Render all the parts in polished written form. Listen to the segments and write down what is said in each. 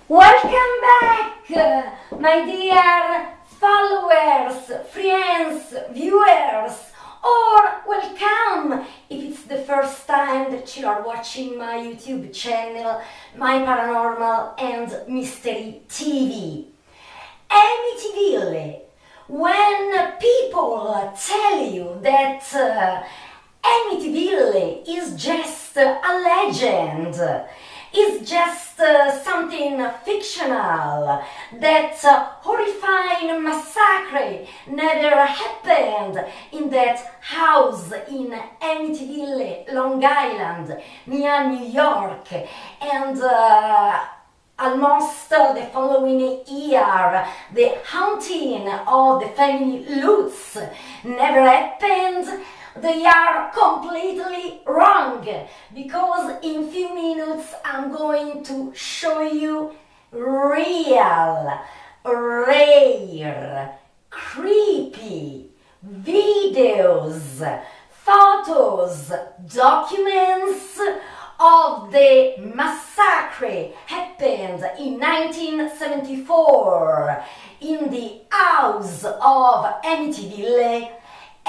Welcome back, my dear followers, friends, viewers, or welcome if it's the first time that you are watching my YouTube channel, My Paranormal and Mystery TV. AMITYVILLE. When people tell you that AMITYVILLE is just a legend, is just something fictional, that horrifying massacre never happened in that house in AMITYVILLE, Long Island, near New York, and almost the following year, the haunting of the family Lutz never happened. They are completely wrong, because in few minutes I'm going to show you real, rare, creepy videos, photos, documents of the massacre happened in 1974 in the house of AMITYVILLE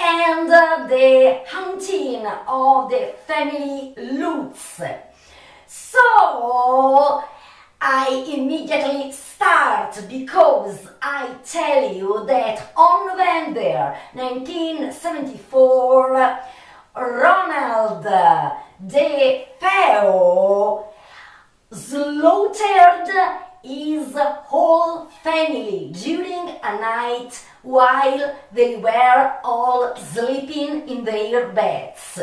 and the haunting of the family Lutz. So I immediately start because I tell you that on November 1974, Ronald DeFeo slaughtered his whole family during a night while they were all sleeping in their beds.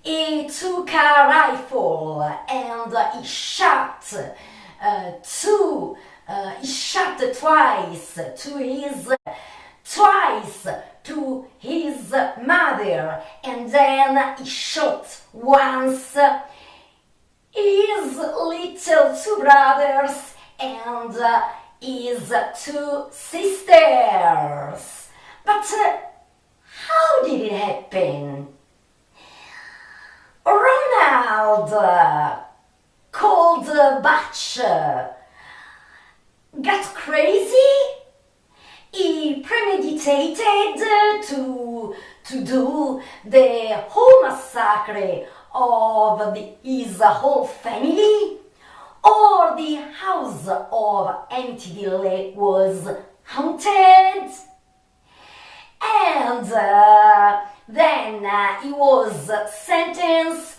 He took a rifle and he shot twice to his mother, and then he shot once his little two brothers and his two sisters. But how did it happen? Ronald, called Butch, got crazy. He premeditated to do the whole massacre of his whole family, or the house of AMITYVILLE was haunted, and then he was sentenced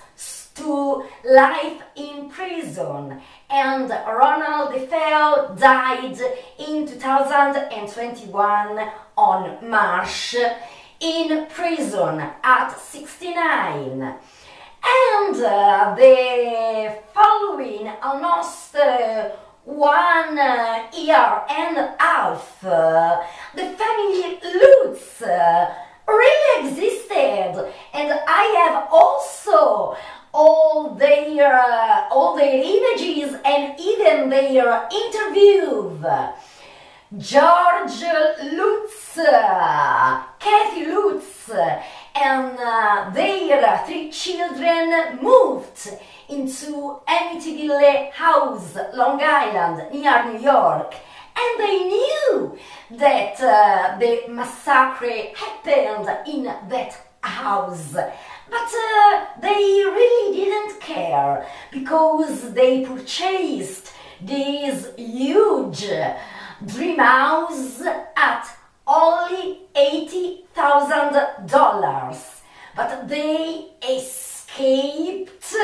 to life in prison, and Ronald DeFeo died in 2021 on March in prison at 69. And the following almost 1 year and a half, the family Lutz really existed, and I have also all their images and even their interviews. George Lutz, Kathy Lutz, and their 3 children moved into AMITYVILLE house, Long Island, near New York, and they knew that the massacre happened in that house. But they really didn't care, because they purchased this huge dream house at only $80,000. But they escaped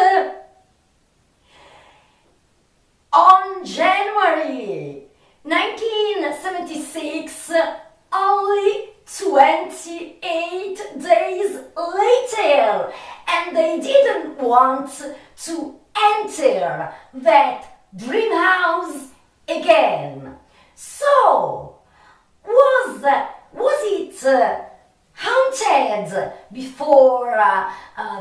on January 1976, only 28 days later, and they didn't want to enter that dream house again. So, was it haunted before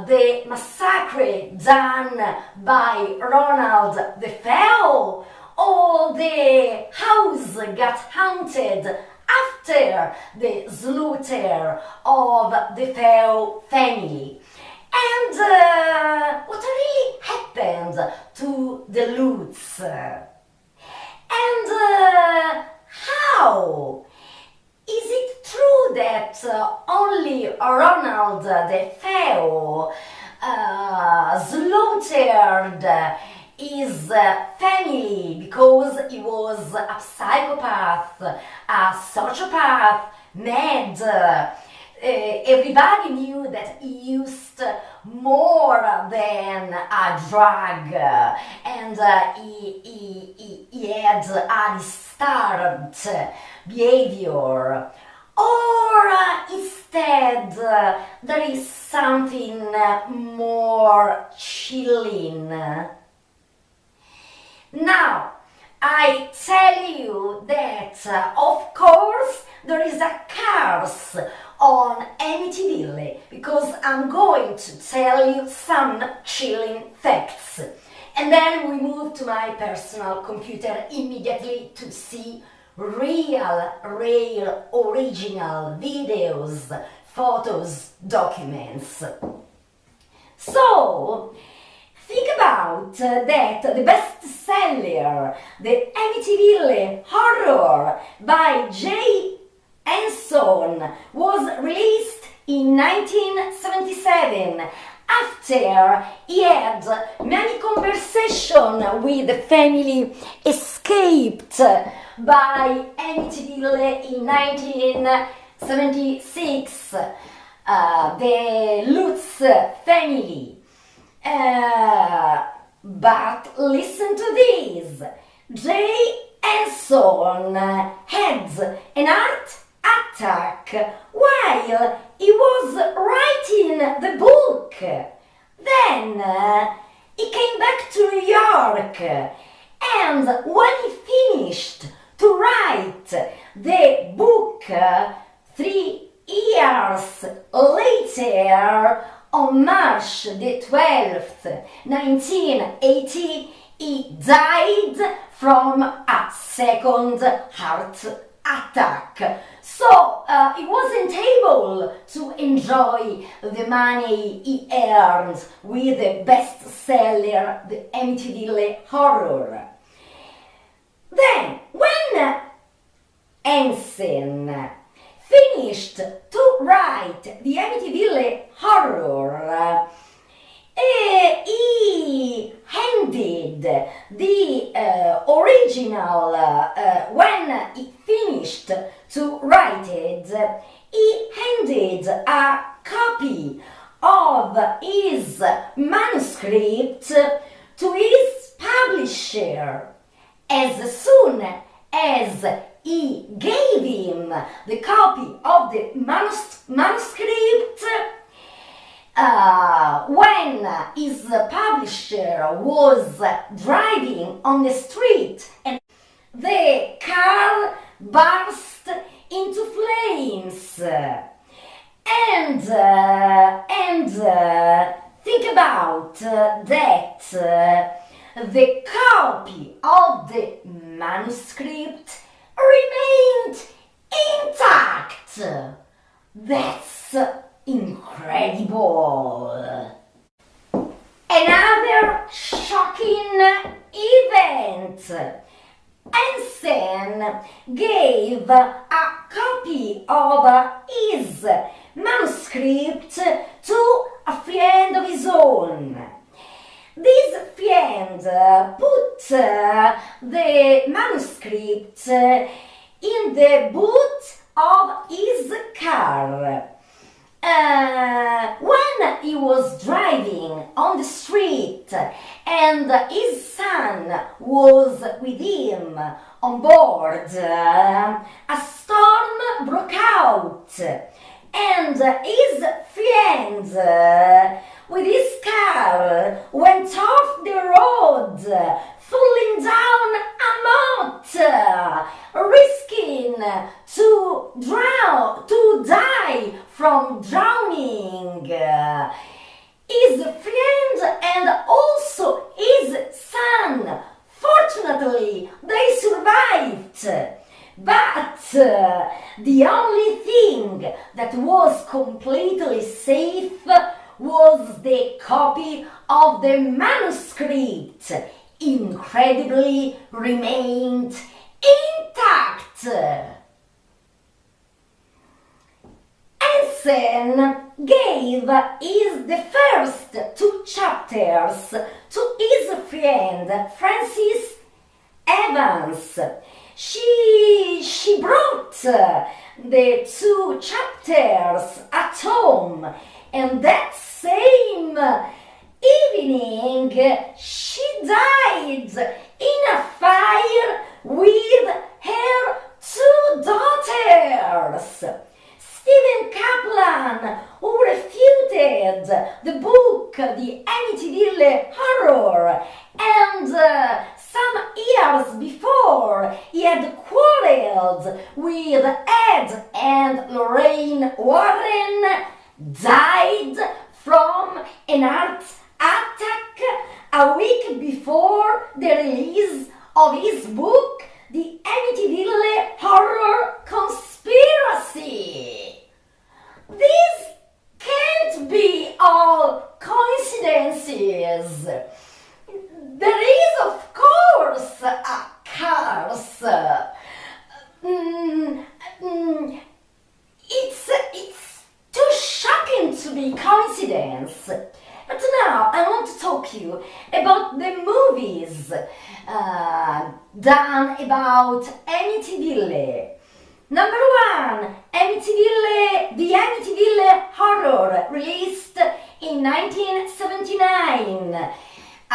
the massacre done by Ronald DeFeo, or the house got haunted after the slaughter of the DeFeo family? And what really happened to the Lutz? And how? Is it true that only Ronald DeFeo slaughtered his family because he was a psychopath, a sociopath, mad? Everybody knew that he used more than a drug, and he had a disturbed behavior. Or instead, there is something more chilling. Now, I tell you that, of course, there is a curse on AMITYVILLE, because I'm going to tell you some chilling facts. And then we move to my personal computer immediately to see real, original videos, photos, documents. So, think about that the bestseller, the AMITYVILLE Horror by J. Anson, was released in 1977 after he had many conversations with the family escaped by AMITYVILLE in 1976, the Lutz family. But listen to this. J. Anson had an heart attack while he was writing the book. Then he came back to New York, and when he finished to write the book 3 years later, on March the 12th, 1980, he died from a second heart attack. So he wasn't able to enjoy the money he earned with the bestseller, the AMITYVILLE Horror. Then, when Anson finished to write the AMITYVILLE Horror, he handed the original, when he finished to write it, he handed a copy of his manuscript to his publisher. As soon as he gave him the copy of the manuscript, when his publisher was driving on the street and the car burst into flames. And think about that. The copy of the manuscript remained intact. That's incredible. Another shocking event. Anson gave a copy of his manuscript to a friend of his own. This friend put the manuscript in the boot of his car. When he was driving on the street and his son was with him on board, a storm broke out, and his friend with his car went off the road, falling down a moat, risking to die from drowning. His friend and also his son, fortunately, they survived. But the only thing that was completely safe was the copy of the manuscript. Incredibly remained Hansen gave the first two chapters to his friend Francis Evans. She brought the two chapters at home, and that same evening she died in a fire with her two daughters. Stephen Kaplan, who refuted the book The Amityville Horror, and some years before he had quarreled with Ed and Lorraine Warren, died from an heart attack a week before the release of his book The Amityville Horror Conspiracy. These can't be all coincidences. There is, of course, a curse. It's too shocking to be coincidence. But now I want to talk to you about the movies done about Amityville. Number one, The Amityville Horror, released in 1979.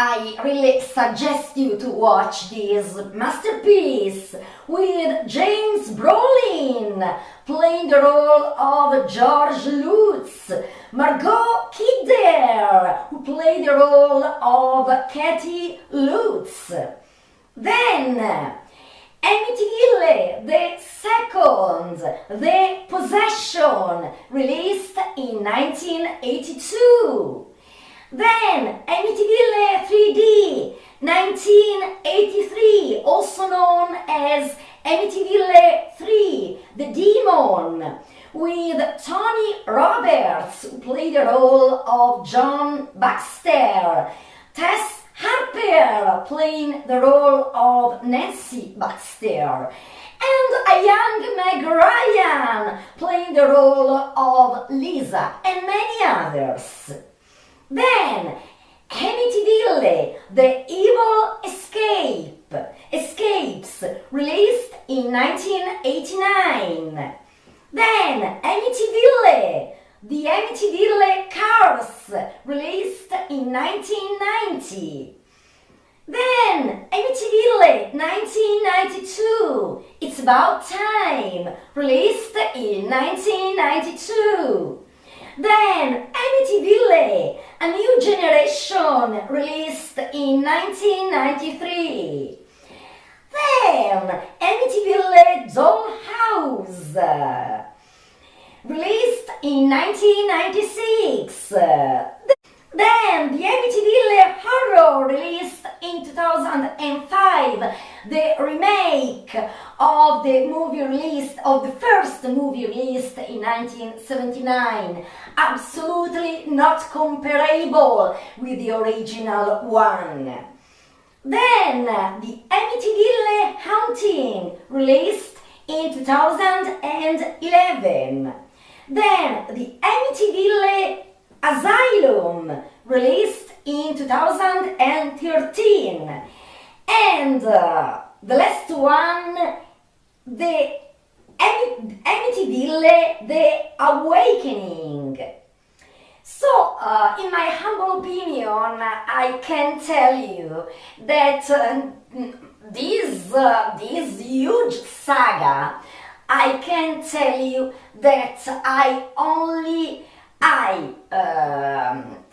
I really suggest you to watch this masterpiece with James Brolin playing the role of George Lutz, Margot Kidder, who played the role of Katie Lutz. Then Amityville, the second, The Possession, released in 1982. Then Amityville 3D, 1983, also known as Amityville 3, The Demon, with Tony Roberts, who played the role of John Baxter, Tess Harper playing the role of Nancy Baxter, and a young Meg Ryan playing the role of Lisa, and many others. Then Amityville, The Evil Escapes, released in 1989. Then Amityville, The Amityville Curse, released in 1990. Then Amityville 1992, It's About Time, released in 1992. Then Amityville, A New Generation, released in 1993. Then Amityville Dollhouse, released in 1996. Then the Amityville Horror, released in 2005, the remake of the first movie released in 1979, absolutely not comparable with the original one. Then the Amityville Haunting, released in 2011. Then the Amityville Asylum, released in 2013. And the last one, the Amityville The Awakening. So, in my humble opinion, I can tell you that this huge saga, I can tell you that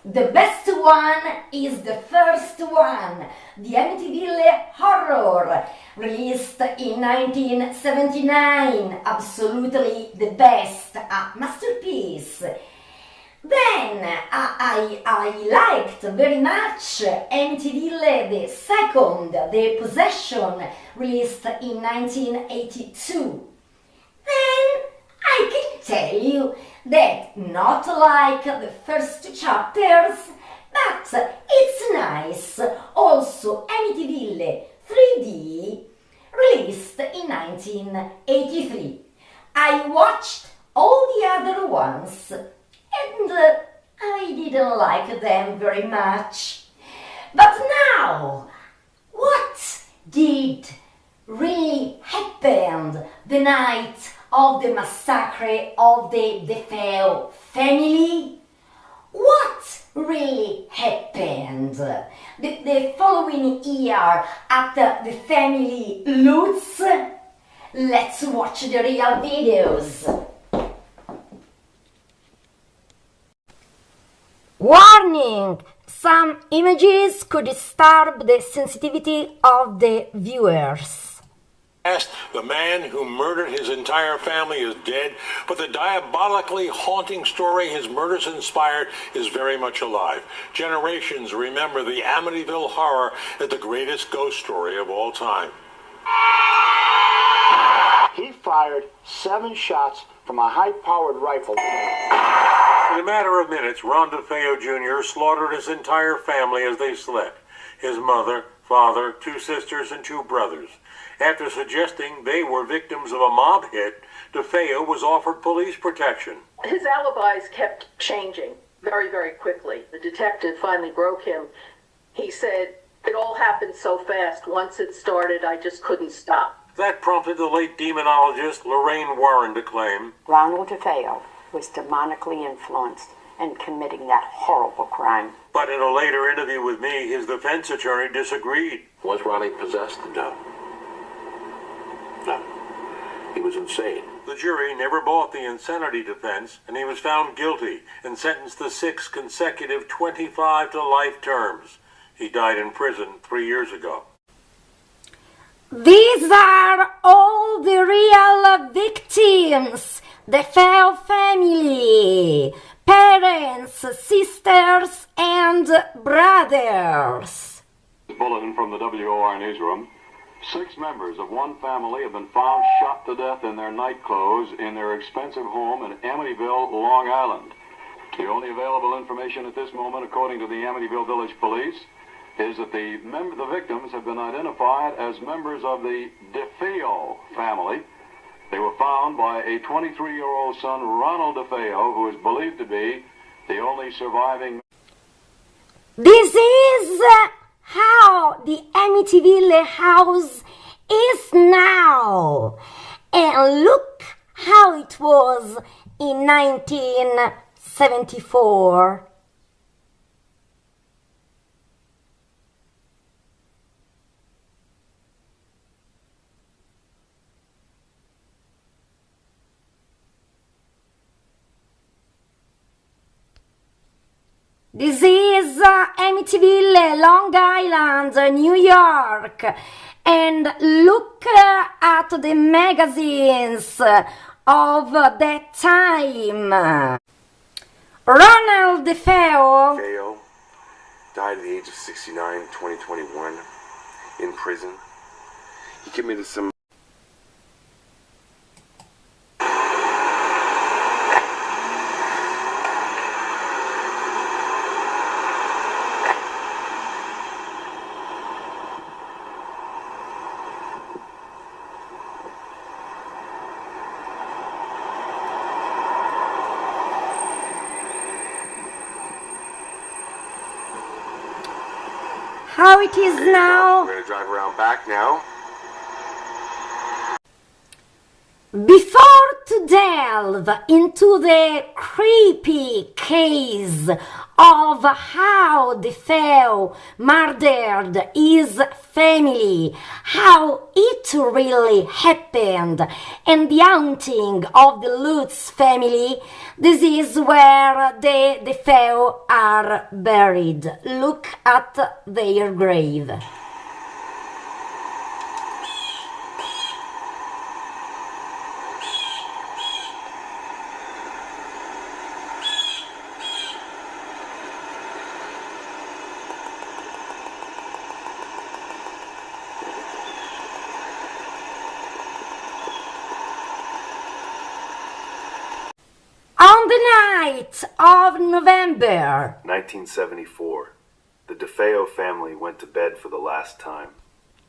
the best one is the first one, the Amityville Horror, released in 1979, absolutely the best, a masterpiece. Then I liked very much Amityville the second, The Possession, released in 1982. Then I can tell you that not like the first two chapters, but it's nice. Also Amityville 3D, released in in 1983. I watched all the other ones and I didn't like them very much. But now, what did really happen the night of the massacre of the DeFeo family? What really happened? The following year at the family Lutz? Let's watch the real videos. Warning! Some images could disturb the sensitivity of the viewers. The man who murdered his entire family is dead, but the diabolically haunting story his murders inspired is very much alive. Generations remember the Amityville horror as the greatest ghost story of all time. He fired 7 shots from a high-powered rifle. In a matter of minutes, Ron DeFeo Jr. slaughtered his entire family as they slept. His mother, father, 2 sisters, and 2 brothers. After suggesting they were victims of a mob hit, DeFeo was offered police protection. His alibis kept changing very, very quickly. The detective finally broke him. He said, "It all happened so fast. Once it started, I just couldn't stop." That prompted the late demonologist Lorraine Warren to claim Ronald DeFeo was demonically influenced in committing that horrible crime. But in a later interview with me, his defense attorney disagreed. Was Ronnie possessed? No. No. He was insane. The jury never bought the insanity defense, and he was found guilty and sentenced to 6 consecutive 25 to life terms. He died in prison 3 years ago. These are all the real victims. The DeFeo family, parents, sisters, and brothers. Bulletin from the WOR newsroom. 6 members of one family have been found shot to death in their night clothes in their expensive home in Amityville, Long Island. The only available information at this moment, according to the Amityville Village Police, is that the victims have been identified as members of the DeFeo family. They were found by a 23-year-old son, Ronald DeFeo, who is believed to be the only surviving. This is how the Amityville house is now. And look how it was in 1974. This is Amityville, Long Island, New York, and look at the magazines of that time. Ronald DeFeo died at the age of 69, 2021, in prison. He committed some how it is now. We're going to drive around back now. Before to delve into the creepy case of how DeFeo murdered his family, how it really happened, and the haunting of the Lutz family, this is where the DeFeo are buried. Look at their grave. On the night of November 1974, the DeFeo family went to bed for the last time.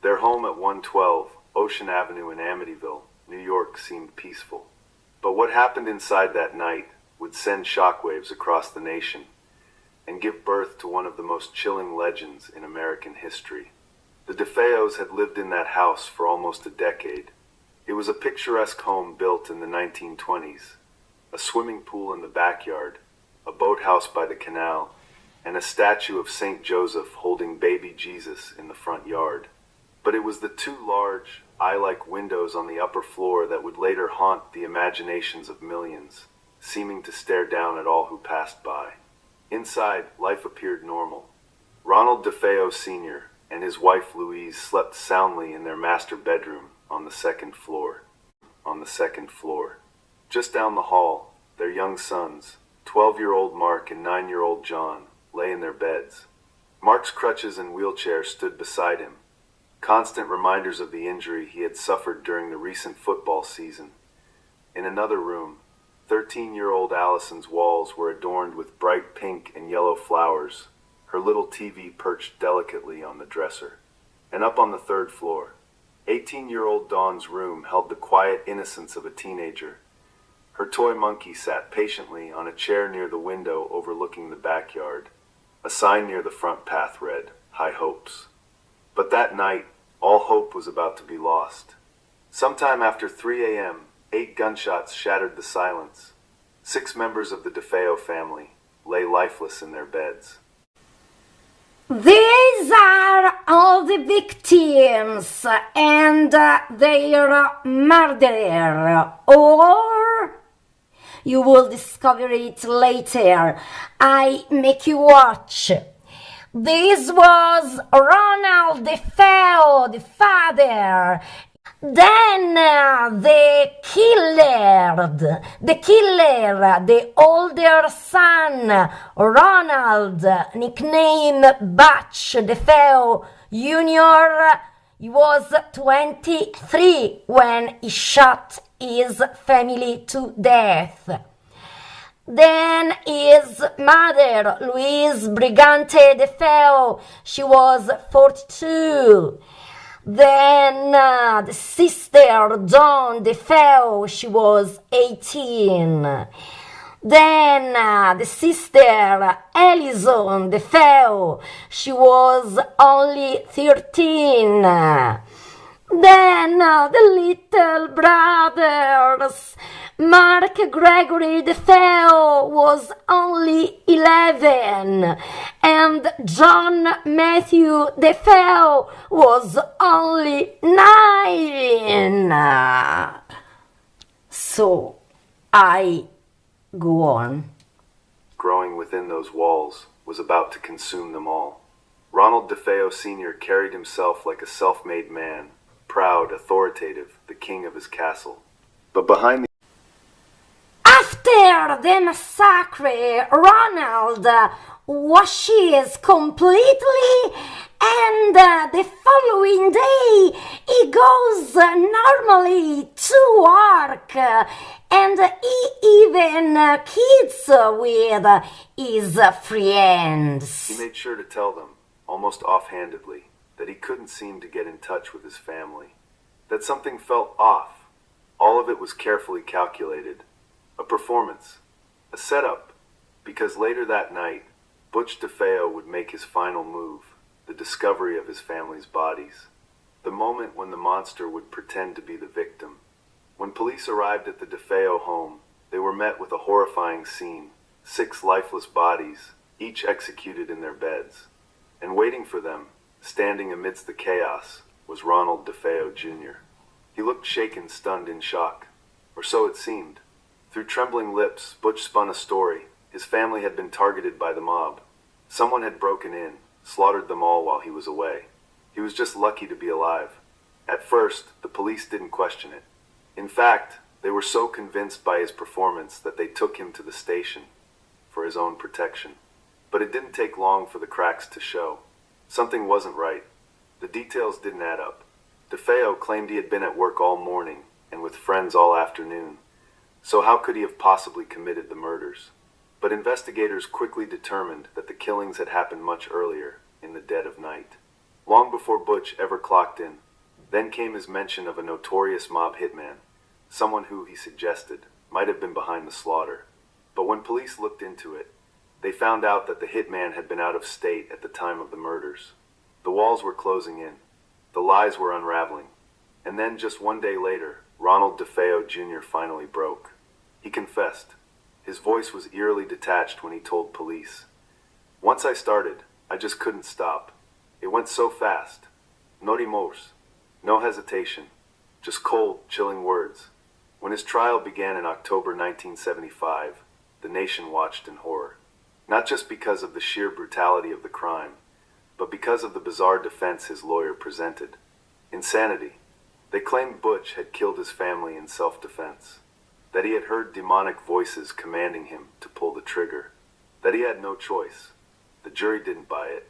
Their home at 112 Ocean Avenue in Amityville, New York seemed peaceful. But what happened inside that night would send shockwaves across the nation and give birth to one of the most chilling legends in American history. The DeFeos had lived in that house for almost a decade. It was a picturesque home built in the 1920s, a swimming pool in the backyard, a boathouse by the canal, and a statue of St. Joseph holding baby Jesus in the front yard. But it was the two large, eye-like windows on the upper floor that would later haunt the imaginations of millions, seeming to stare down at all who passed by. Inside, life appeared normal. Ronald DeFeo Sr. and his wife Louise slept soundly in their master bedroom on the second floor. Just down the hall, their young sons, 12-year-old Mark and 9-year-old John, lay in their beds. Mark's crutches and wheelchair stood beside him, constant reminders of the injury he had suffered during the recent football season. In another room, 13-year-old Allison's walls were adorned with bright pink and yellow flowers, her little TV perched delicately on the dresser. And up on the third floor, 18-year-old Dawn's room held the quiet innocence of a teenager. Her toy monkey sat patiently on a chair near the window overlooking the backyard. A sign near the front path read, "High Hopes." But that night, all hope was about to be lost. Sometime after 3 a.m., 8 gunshots shattered the silence. 6 members of the DeFeo family lay lifeless in their beds. These are all the victims and their murderer, or you will discover it later. I make you watch. This was Ronald DeFeo, the father. Then the killer, the older son, Ronald, nicknamed Butch DeFeo Jr., he was 23 when he shot his family to death. Then his mother, Louise Brigante DeFeo, she was 42. Then the sister, Dawn DeFeo, she was 18. Then the sister, Alison DeFeo, she was only 13. Then the little brothers, Mark Gregory DeFeo was only 11, and John Matthew DeFeo was only 9. So I go on. Growing within those walls was about to consume them all. Ronald DeFeo Sr. carried himself like a self-made man, proud, authoritative, the king of his castle. But behind the After the massacre, Ronald washes completely, and the following day he goes normally to work, and he even kids with his friends. He made sure to tell them, almost offhandedly, that he couldn't seem to get in touch with his family, that something felt off. All of it was carefully calculated. A performance, a setup, because later that night, Butch DeFeo would make his final move, the discovery of his family's bodies. The moment when the monster would pretend to be the victim. When police arrived at the DeFeo home, they were met with a horrifying scene. 6 lifeless bodies, each executed in their beds. And waiting for them, standing amidst the chaos, was Ronald DeFeo Jr. He looked shaken, stunned, in shock. Or so it seemed. Through trembling lips, Butch spun a story. His family had been targeted by the mob. Someone had broken in, slaughtered them all while he was away. He was just lucky to be alive. At first, the police didn't question it. In fact, they were so convinced by his performance that they took him to the station for his own protection. But it didn't take long for the cracks to show. Something wasn't right. The details didn't add up. DeFeo claimed he had been at work all morning and with friends all afternoon. So how could he have possibly committed the murders? But investigators quickly determined that the killings had happened much earlier, in the dead of night. Long before Butch ever clocked in, Then came his mention of a notorious mob hitman, someone who, he suggested, might have been behind the slaughter. But when police looked into it, they found out that the hitman had been out of state at the time of the murders. The walls were closing in. The lies were unraveling. And then just one day later, Ronald DeFeo Jr. finally broke. He confessed. His voice was eerily detached when he told police. Once I started, I just couldn't stop. It went so fast. No remorse. No hesitation. Just cold, chilling words. When his trial began in October 1975, the nation watched in horror. Not just because of the sheer brutality of the crime, but because of the bizarre defense his lawyer presented. Insanity. They claimed Butch had killed his family in self-defense, that he had heard demonic voices commanding him to pull the trigger, that he had no choice. The jury didn't buy it.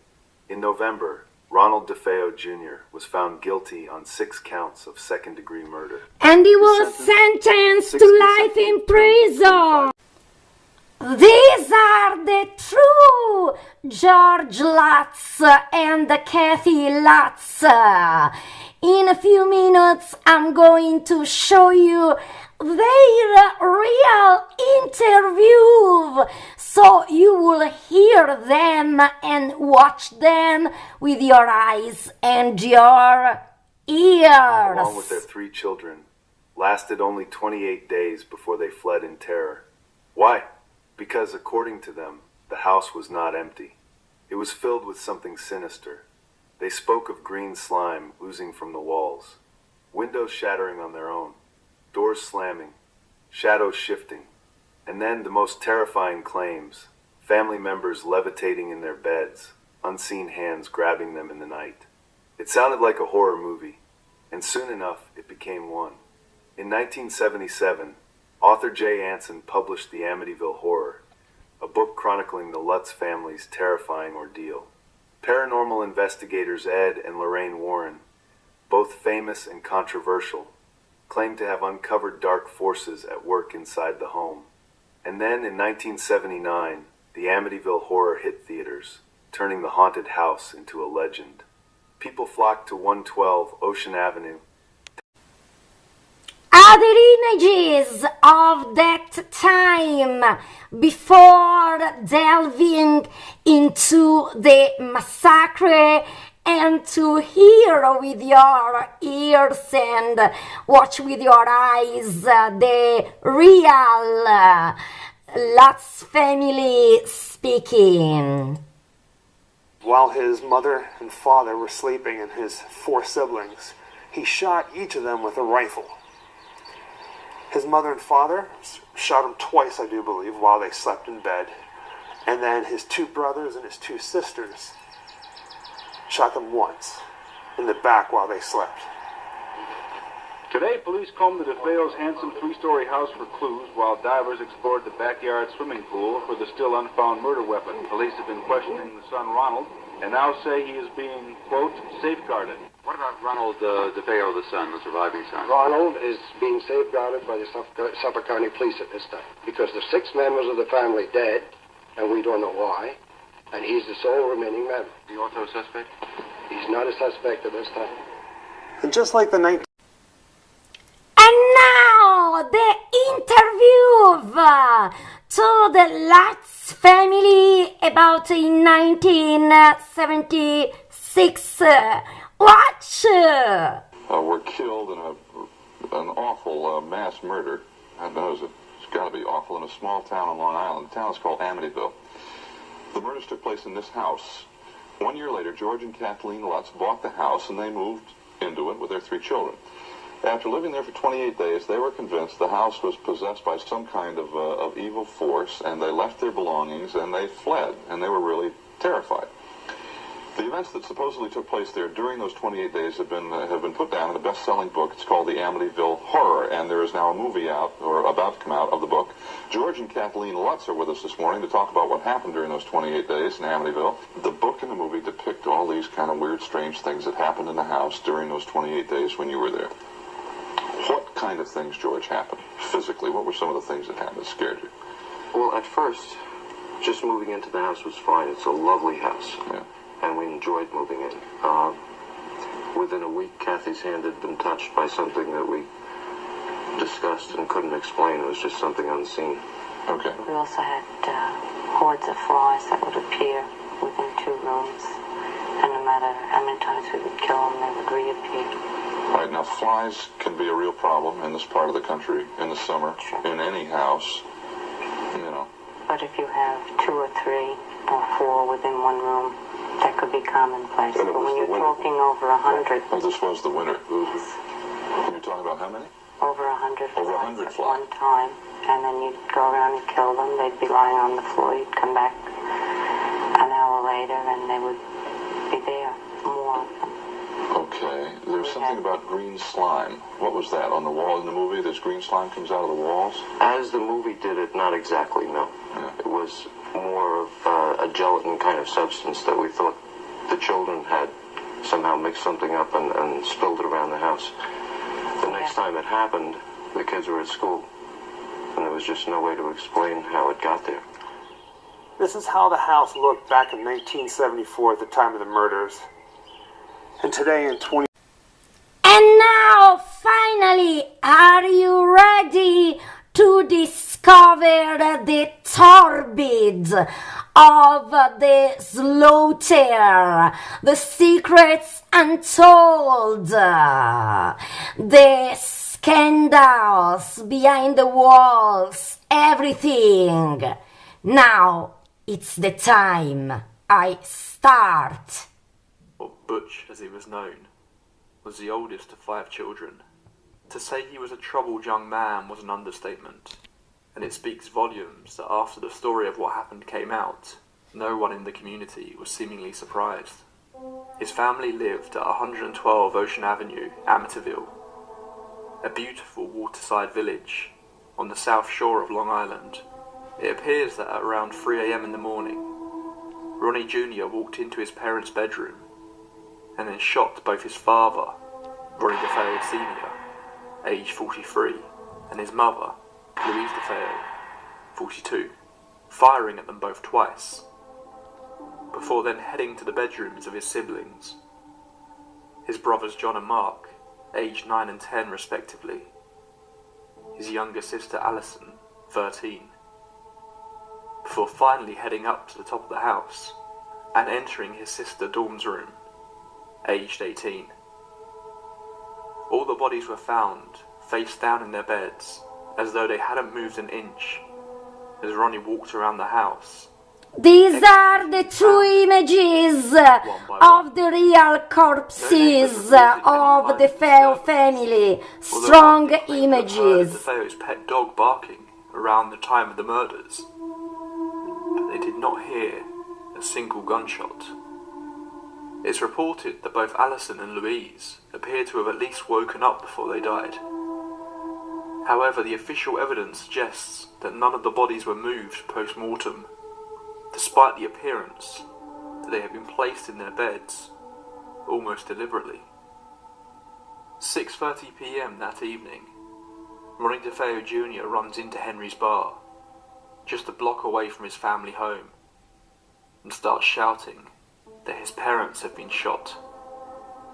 In November, Ronald DeFeo Jr. was found guilty on 6 counts of second-degree murder. And he was sentenced to life in prison. These are the true George Lutz and Kathy Lutz. In a few minutes, I'm going to show you their real interview, so you will hear them and watch them with your eyes and your ears. Along with their 3 children, lasted only 28 days before they fled in terror. Why? Because according to them, the house was not empty. It was filled with something sinister. They spoke of green slime oozing from the walls, windows shattering on their own, doors slamming, shadows shifting, and then the most terrifying claims, family members levitating in their beds, unseen hands grabbing them in the night. It sounded like a horror movie, and soon enough it became one. In 1977, author Jay Anson published The Amityville Horror, a book chronicling the Lutz family's terrifying ordeal. Paranormal investigators Ed and Lorraine Warren, both famous and controversial, claimed to have uncovered dark forces at work inside the home. And then in 1979, the Amityville Horror hit theaters, turning the haunted house into a legend. People flocked to 112 Ocean Avenue. Other images of that time before delving into the massacre and to hear with your ears and watch with your eyes the real Lutz family speaking. While his mother and father were sleeping and his 4 siblings, he shot each of them with a rifle. His mother and father shot him twice, I do believe, while they slept in bed. And then his 2 brothers and his 2 sisters shot them once in the back while they slept. Today, police combed the DeFeo's handsome 3-story house for clues while divers explored the backyard swimming pool for the still unfound murder weapon. Police have been questioning the son Ronald and now say he is being, quote, safeguarded. What about Ronald DeFeo, the son, the surviving son? Ronald is being safeguarded by the Suffolk County Police at this time because the 6 members of the family dead, and we don't know why, and he's the sole remaining member. The also suspect? He's not a suspect at this time. And just like the And now the interview to the Lutz family about in 1976. Watch! Were killed in an awful mass murder. God knows it. It's got to be awful in a small town on Long Island. The town is called Amityville. The murders took place in this house. 1 year later, George and Kathleen Lutz bought the house and they moved into it with their 3 children. After living there for 28 days, they were convinced the house was possessed by some kind of evil force, and they left their belongings and they fled, and they were really terrified. The events that supposedly took place there during those 28 days have been put down in a best-selling book. It's called The Amityville Horror, and there is now a movie out, or about to come out, of the book. George and Kathleen Lutz are with us this morning to talk about what happened during those 28 days in Amityville. The book and the movie depict all these kind of weird, strange things that happened in the house during those 28 days when you were there. What kind of things, George, happened physically? What were some of the things that happened that scared you? Well, at first, just moving into the house was fine. It's a lovely house. Yeah. And we enjoyed moving in. within a week, Kathy's hand had been touched by something that we discussed and couldn't explain. It was just something unseen. Okay. We also had hordes of flies that would appear within 2 rooms, and no matter how many times we would kill them, they would reappear. All right, now flies can be a real problem in this part of the country in the summer, in any house, you know. But if you have 2 or 3 or 4 within 1 room, that could be commonplace. But when you're talking over 100... Well, this was the winter. You're talking about how many? Over 100 Over 100 flies. One time, and then you'd go around and kill them. They'd be lying on the floor. You'd come back an hour later, and they would be there, more of them. Okay, there's something about green slime. What was that? On the wall in the movie, this green slime comes out of the walls? As the movie did it, not exactly, no. Yeah. It was more of a gelatin kind of substance that we thought the children had somehow mixed something up and spilled it around the house. The next time it happened, the kids were at school, and there was just no way to explain how it got there. This is how the house looked back in 1974 at the time of the murders. And today in 20... And now, finally, are you ready to discover the torbids of the slaughter, the secrets untold, the scandals behind the walls, everything? Now it's the time I start. Well, Butch, as he was known, was the oldest of 5 children. To say he was a troubled young man was an understatement, and it speaks volumes that after the story of what happened came out, no one in the community was seemingly surprised. His family lived at 112 Ocean Avenue, Amityville, a beautiful waterside village on the south shore of Long Island. It appears that at around 3 a.m. in the morning, Ronnie Jr. walked into his parents' bedroom and then shot both his father, Ronnie DeFeo Sr., age 43, and his mother, Louise DeFeo, 42, firing at them both twice, before then heading to the bedrooms of his siblings, his brothers John and Mark, aged 9 and 10 respectively, his younger sister Allison, 13, before finally heading up to the top of the house and entering his sister Dawn's room, aged 18. All the bodies were found face down in their beds, as though they hadn't moved an inch, as Ronnie walked around the house. These are the true images of the real corpses of the Feo family. Strong images. DeFeo's pet dog barking around the time of the murders, but they did not hear a single gunshot. It's reported that both Allison and Louise appear to have at least woken up before they died. However, the official evidence suggests that none of the bodies were moved post-mortem, despite the appearance that they had been placed in their beds, almost deliberately. 6:30 p.m. that evening, Ronnie DeFeo Jr. runs into Henry's bar, just a block away from his family home, and starts shouting that his parents have been shot.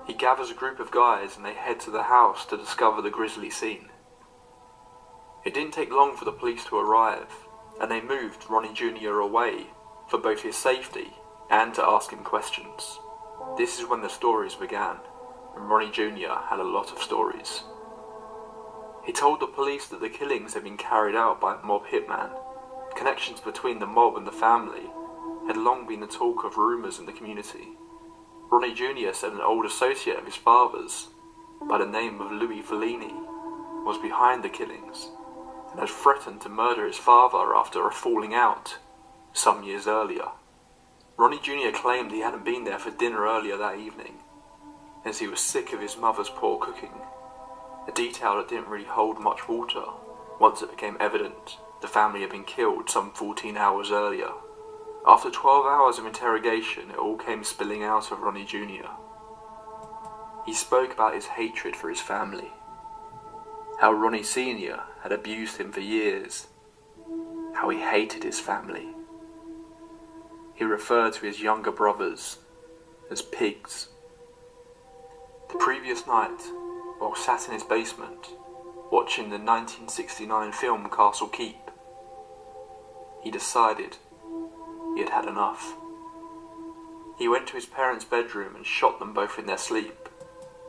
He gathers a group of guys and they head to the house to discover the grisly scene. It didn't take long for the police to arrive, and they moved Ronnie Jr. away for both his safety and to ask him questions. This is when the stories began, and Ronnie Jr. had a lot of stories. He told the police that the killings had been carried out by a mob hitman. Connections between the mob and the family had long been the talk of rumours in the community. Ronnie Jr. said an old associate of his father's, by the name of Louis Fellini, was behind the killings and had threatened to murder his father after a falling out some years earlier. Ronnie Jr. claimed he hadn't been there for dinner earlier that evening, as he was sick of his mother's poor cooking, a detail that didn't really hold much water once it became evident the family had been killed some 14 hours earlier. After 12 hours of interrogation, it all came spilling out of Ronnie Jr. He spoke about his hatred for his family, how Ronnie Sr. had abused him for years, how he hated his family. He referred to his younger brothers as pigs. The previous night, while sat in his basement, watching the 1969 film Castle Keep, he decided he had had enough. He went to his parents' bedroom and shot them both in their sleep.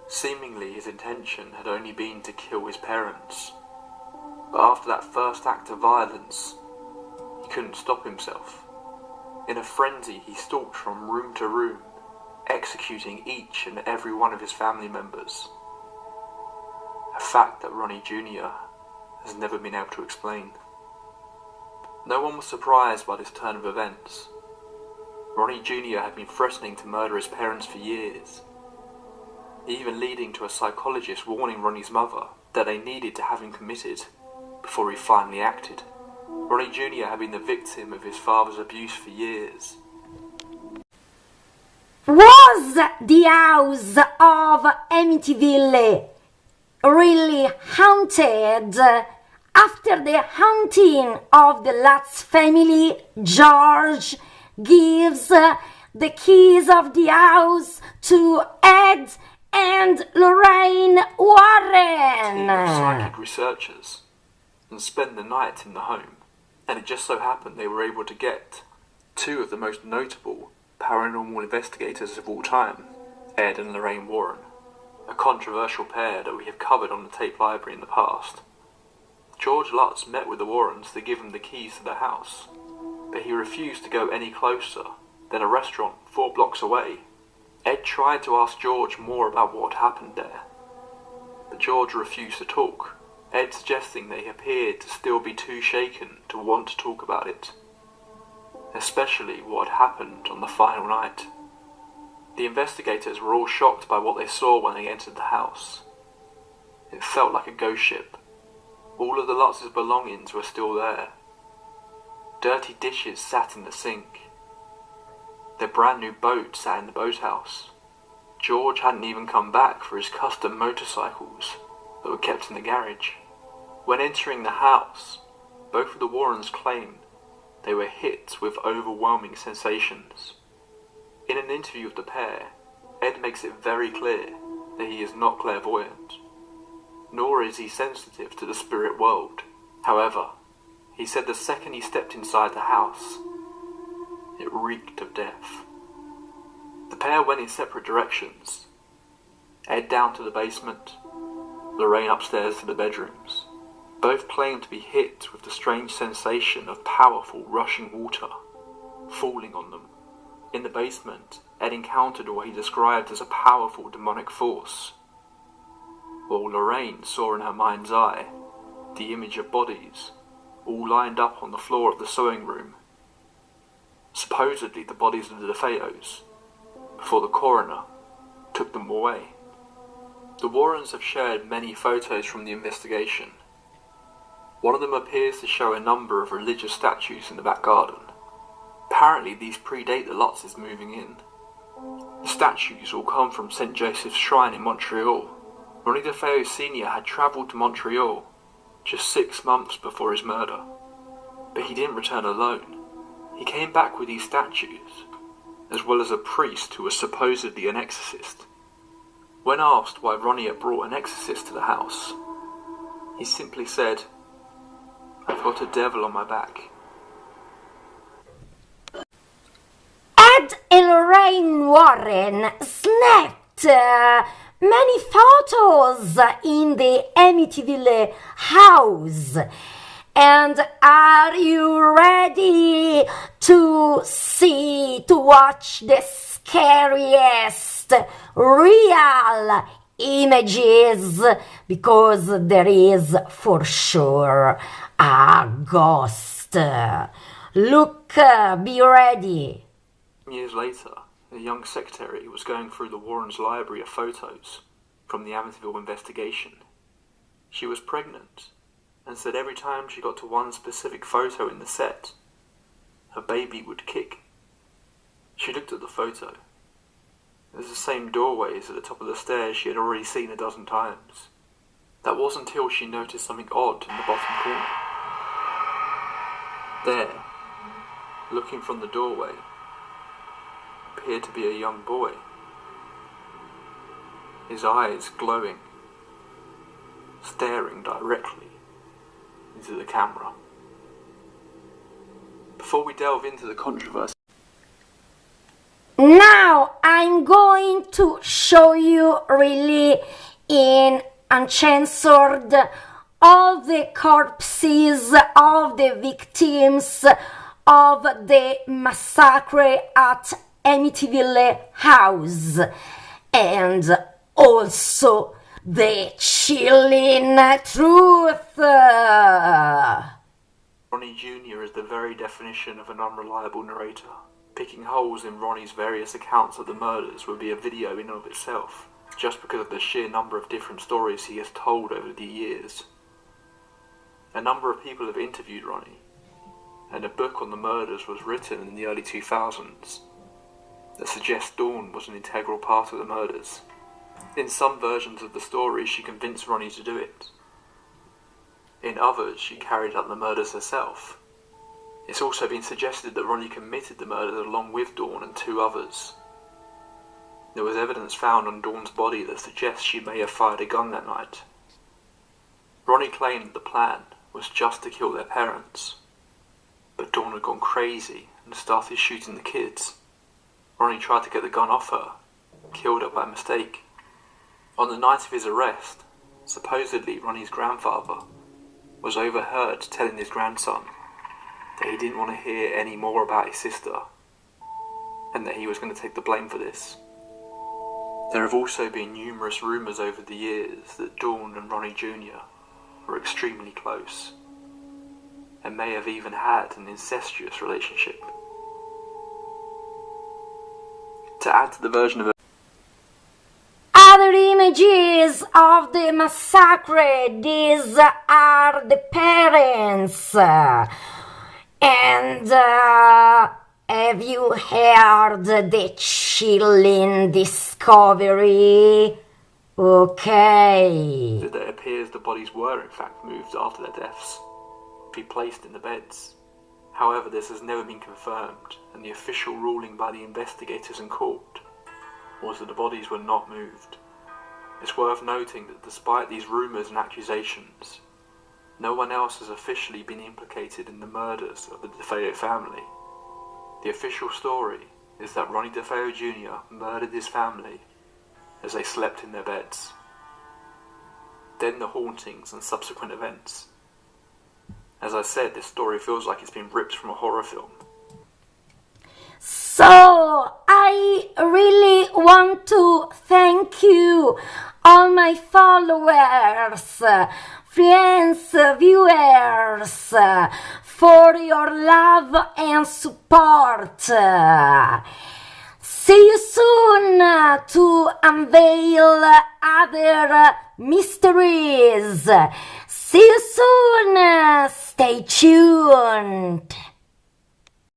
Seemingly his intention had only been to kill his parents, but after that first act of violence, he couldn't stop himself. In a frenzy, he stalked from room to room, executing each and every one of his family members. A fact that Ronnie Jr. has never been able to explain. No one was surprised by this turn of events. Ronnie Jr. had been threatening to murder his parents for years, even leading to a psychologist warning Ronnie's mother that they needed to have him committed before he finally acted. Ronnie Jr. had been the victim of his father's abuse for years. Was the house of Amityville really haunted? After the haunting of the Lutz family, George gives the keys of the house to Ed and Lorraine Warren. Psychic researchers and spend the night in the home, and it just so happened they were able to get two of the most notable paranormal investigators of all time, Ed and Lorraine Warren, a controversial pair that we have covered on the tape library in the past. George Lutz met with the Warrens to give him the keys to the house, but he refused to go any closer than a restaurant 4 blocks away. Ed tried to ask George more about what happened there, but George refused to talk, Ed suggesting that he appeared to still be too shaken to want to talk about it, especially what had happened on the final night. The investigators were all shocked by what they saw when they entered the house. It felt like a ghost ship. All of the Lutz's belongings were still there. Dirty dishes sat in the sink. Their brand new boat sat in the boathouse. George hadn't even come back for his custom motorcycles that were kept in the garage. When entering the house, both of the Warrens claimed they were hit with overwhelming sensations. In an interview with the pair, Ed makes it very clear that he is not clairvoyant, nor is he sensitive to the spirit world. However, he said the second he stepped inside the house, it reeked of death. The pair went in separate directions. Ed down to the basement, Lorraine upstairs to the bedrooms. Both claimed to be hit with the strange sensation of powerful rushing water falling on them. In the basement, Ed encountered what he described as a powerful demonic force, while Lorraine saw in her mind's eye the image of bodies all lined up on the floor of the sewing room, supposedly the bodies of the DeFeos, before the coroner took them away. The Warrens have shared many photos from the investigation. One of them appears to show a number of religious statues in the back garden. Apparently these predate the Lutz's moving in. The statues all come from St. Joseph's Shrine in Montreal. Ronnie DeFeo Sr. had travelled to Montreal just 6 months before his murder, but he didn't return alone. He came back with these statues, as well as a priest who was supposedly an exorcist. When asked why Ronnie had brought an exorcist to the house, he simply said, "I've got a devil on my back." Ed and Lorraine Warren snapped many photos in the Amityville house. And are you ready to watch the scariest real images? Because there is for sure a ghost. Look, be ready. Years later, a young secretary was going through the Warrens' library of photos from the Amityville investigation. She was pregnant and said every time she got to one specific photo in the set, her baby would kick. She looked at the photo. It was the same doorways at the top of the stairs she had already seen a dozen times. That wasn't until she noticed something odd in the bottom corner. There, looking from the doorway, appeared to be a young boy. his eyes glowing, staring directly into the camera. Before we delve into the controversy, now I'm going to show you really in Uncensored all the corpses of the victims of the massacre at AMITYVILLE house, and also the chilling truth. Ronnie Jr. is the very definition of an unreliable narrator. Picking holes in Ronnie's various accounts of the murders would be a video in and of itself, just because of the sheer number of different stories he has told over the years. A number of people have interviewed Ronnie, and a book on the murders was written in the early 2000s that suggests Dawn was an integral part of the murders. In some versions of the story, she convinced Ronnie to do it. In others, she carried out the murders herself. It's also been suggested that Ronnie committed the murders along with Dawn and two others. There was evidence found on Dawn's body that suggests she may have fired a gun that night. Ronnie claimed the plan was just to kill their parents, but Dawn had gone crazy and started shooting the kids. Ronnie tried to get the gun off her, killed her by mistake. On the night of his arrest, supposedly Ronnie's grandfather was overheard telling his grandson that he didn't want to hear any more about his sister, and that he was going to take the blame for this. There have also been numerous rumours over the years that Dawn and Ronnie Jr. were extremely close, and may have even had an incestuous relationship. To add to the version of other images of the massacre, these are the parents. And have you heard the chilling discovery? Okay. It appears the bodies were in fact moved after their deaths, to be placed in the beds. However, this has never been confirmed, and the official ruling by the investigators in court was that the bodies were not moved. It's worth noting that despite these rumours and accusations, no one else has officially been implicated in the murders of the DeFeo family. The official story is that Ronnie DeFeo Jr. murdered his family as they slept in their beds. Then the hauntings and subsequent events. As I said, this story feels like it's been ripped from a horror film. So, I really want to thank you, all my followers, friends, viewers, for your love and support. See you soon to unveil other mysteries. See you soon. Stay tuned.